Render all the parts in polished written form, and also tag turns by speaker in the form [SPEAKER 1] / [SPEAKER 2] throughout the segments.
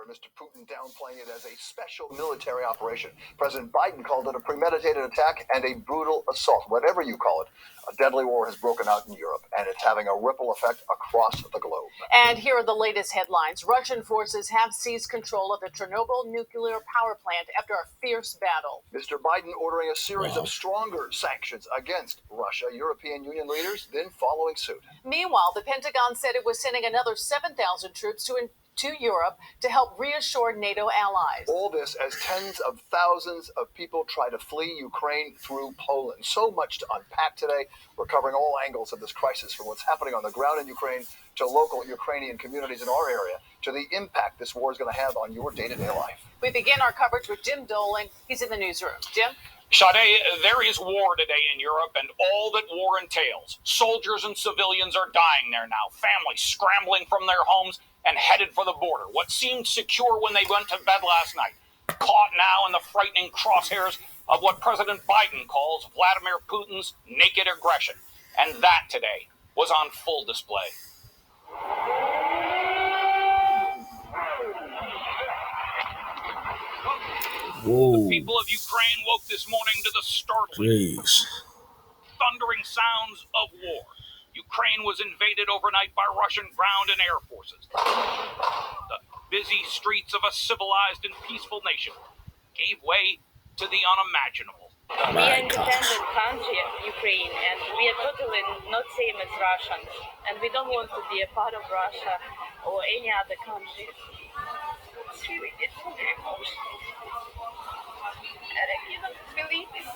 [SPEAKER 1] Mr. Putin downplaying it as a special military operation. President Biden called it a premeditated attack and a brutal assault. Whatever you call it, a deadly war has broken out in Europe, and it's having a ripple effect across the globe.
[SPEAKER 2] And here are the latest headlines. Russian forces have seized control of the Chernobyl nuclear power plant after a fierce battle.
[SPEAKER 1] Mr. Biden ordering a series of stronger sanctions against Russia. European Union leaders then following suit.
[SPEAKER 2] Meanwhile, the Pentagon said it was sending another 7,000 troops to Europe to help reassure NATO allies.
[SPEAKER 1] All this as tens of thousands of people try to flee Ukraine through Poland. So much to unpack today. We're covering all angles of this crisis, from what's happening on the ground in Ukraine to local Ukrainian communities in our area, to the impact this war is going to have on your day-to-day life.
[SPEAKER 2] We begin our coverage with Jim Dolan. He's in the newsroom. Jim?
[SPEAKER 3] Sade, there is war today in Europe and all that war entails. Soldiers and civilians are dying there now, families scrambling from their homes and headed for the border. What seemed secure when they went to bed last night, caught now in the frightening crosshairs of what President Biden calls Vladimir Putin's naked aggression. And that today was on full display.
[SPEAKER 4] Whoa.
[SPEAKER 3] The people of Ukraine woke this morning to the startling, thundering sounds of war. Ukraine was invaded overnight by Russian ground and air forces. The busy streets of a civilized and peaceful nation gave way to the unimaginable.
[SPEAKER 5] We are an independent country, Ukraine, and we are totally not same as Russians. And we don't want to be a part of Russia or any other country. It's really getting very emotional. And I cannot believe this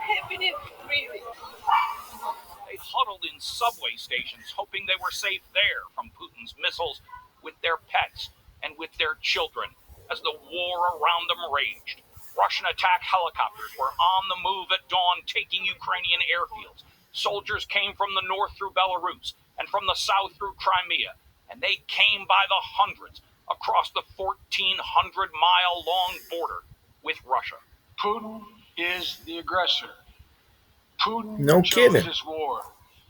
[SPEAKER 5] happening, really.
[SPEAKER 3] They huddled in subway stations, hoping they were safe there from Putin's missiles, with their pets and with their children, as the war around them raged. Russian attack helicopters were on the move at dawn, taking Ukrainian airfields. Soldiers came from the north through Belarus and from the south through Crimea, and they came by the hundreds across the 1,400-mile-long border with Russia.
[SPEAKER 6] Putin is the aggressor. Putin
[SPEAKER 4] kidding.
[SPEAKER 6] This war.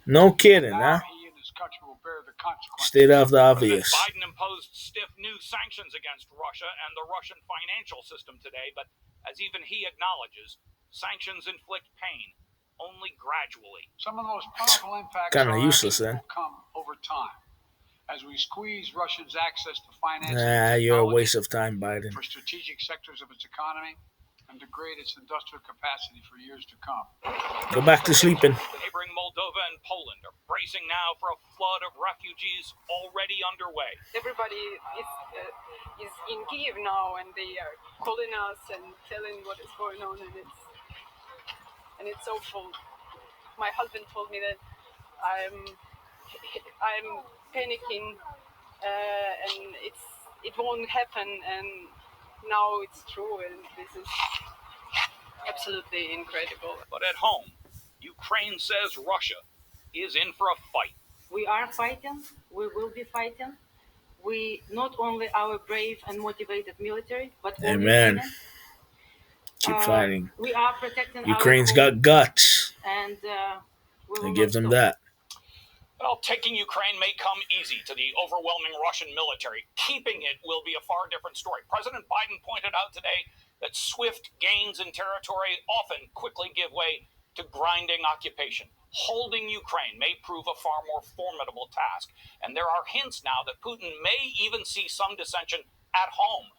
[SPEAKER 4] No kidding,
[SPEAKER 6] now
[SPEAKER 4] huh?
[SPEAKER 6] He and his country will bear the consequences.
[SPEAKER 4] State of the obvious.
[SPEAKER 3] President Biden imposed stiff new sanctions against Russia and the Russian financial system today, but as even he acknowledges, sanctions inflict pain only gradually.
[SPEAKER 6] Some of the most powerful impacts
[SPEAKER 4] Kinda useless,
[SPEAKER 6] will
[SPEAKER 4] then.
[SPEAKER 6] come over time as we squeeze Russia's access to financing.
[SPEAKER 4] You're a waste of time, Biden.
[SPEAKER 6] For strategic sectors of its economy, and degrade its industrial capacity for years to come.
[SPEAKER 4] Go back to sleeping.
[SPEAKER 3] Neighboring Moldova and Poland are bracing now for a flood of refugees already underway.
[SPEAKER 7] Everybody is in Kiev now, and they are calling us and telling what is going on, and it's awful. My husband told me that I'm panicking, and it won't happen, and now it's true, and this is absolutely incredible.
[SPEAKER 3] But at home, Ukraine says Russia is in for a fight.
[SPEAKER 8] We are fighting. We will be fighting. We not only our brave and motivated military, but all
[SPEAKER 4] Amen.
[SPEAKER 8] Ukrainians.
[SPEAKER 4] Keep fighting.
[SPEAKER 8] We are protecting
[SPEAKER 4] Ukraine's
[SPEAKER 8] our
[SPEAKER 4] got guts.
[SPEAKER 8] and we will
[SPEAKER 4] I give them
[SPEAKER 8] stop.
[SPEAKER 4] that.
[SPEAKER 3] Well, taking Ukraine may come easy to the overwhelming Russian military. Keeping it will be a far different story. President Biden pointed out today that swift gains in territory often quickly give way to grinding occupation. Holding Ukraine may prove a far more formidable task. And there are hints now that Putin may even see some dissension at home.